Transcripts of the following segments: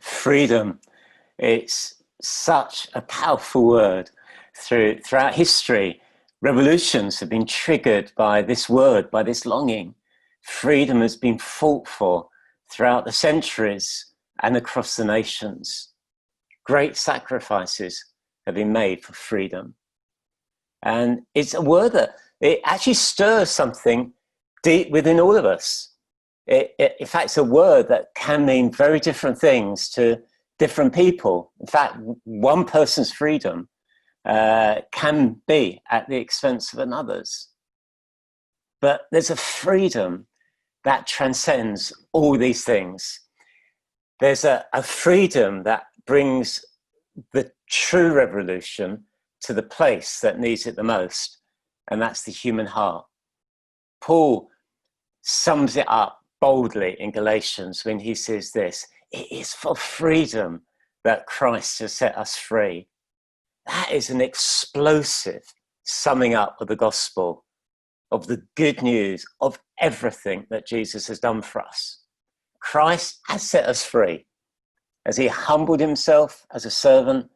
Freedom. It's such a powerful word. Throughout history, revolutions have been triggered by this word, by this longing. Freedom has been fought for throughout the centuries and across the nations. Great sacrifices have been made for freedom. And it's a word that it actually stirs something deep within all of us. In fact, it's a word that can mean very different things to different people. In fact, one person's freedom can be at the expense of another's. But there's a freedom that transcends all these things. There's a freedom that brings the true revolution to the place that needs it the most, and that's the human heart. Paul sums it up boldly in Galatians when he says this: it is for freedom that Christ has set us free. That is an explosive summing up of the gospel, of the good news, of everything that Jesus has done for us. Christ has set us free. As he humbled himself as a servant,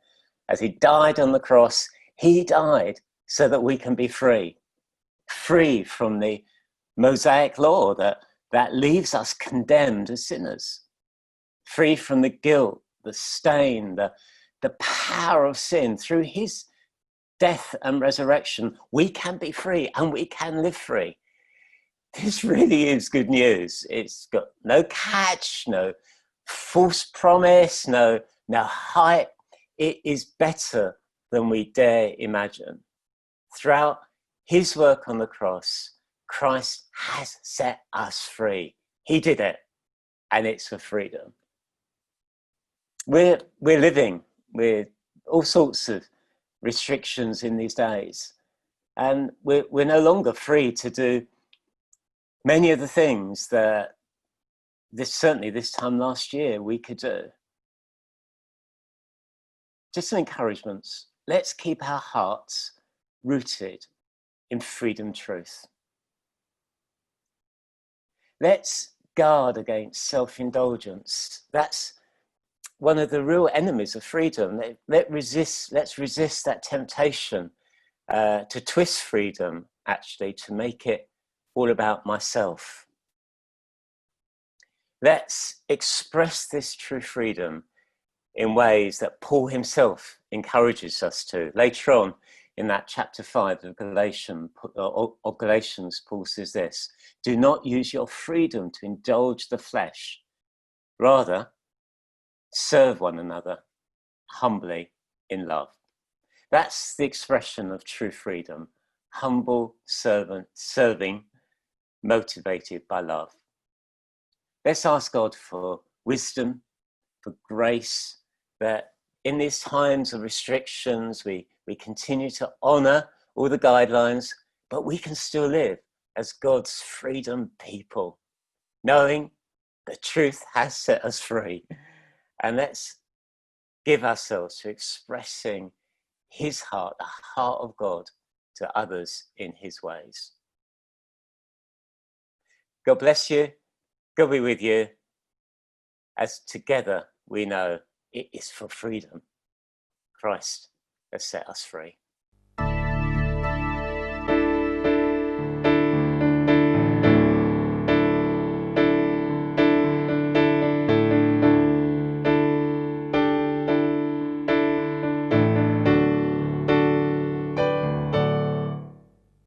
as he died on the cross, he died so that we can be free. Free from the Mosaic law that leaves us condemned as sinners. Free from the guilt, the stain, the power of sin. Through his death and resurrection, we can be free and we can live free. This really is good news. It's got no catch, no false promise, no hype. It is better than we dare imagine. Throughout his work on the cross, Christ has set us free. He did it, and it's for freedom. We're living with all sorts of restrictions in these days, and we're no longer free to do many of the things that certainly this time last year we could do. Just some encouragements. Let's keep our hearts rooted in freedom truth. Let's guard against self-indulgence. That's one of the real enemies of freedom. Let's resist that temptation to twist freedom, actually, to make it all about myself. Let's express this true freedom in ways that Paul himself encourages us to. Later on in that chapter 5 of Galatians, Paul says this: do not use your freedom to indulge the flesh. Rather, serve one another humbly in love. That's the expression of true freedom. Humble servant, serving, motivated by love. Let's ask God for wisdom, for grace, that in these times of restrictions, we continue to honor all the guidelines, but we can still live as God's freedom people, knowing the truth has set us free. And let's give ourselves to expressing his heart, the heart of God, to others in his ways. God bless you. God be with you, as together we know it is for freedom Christ has set us free.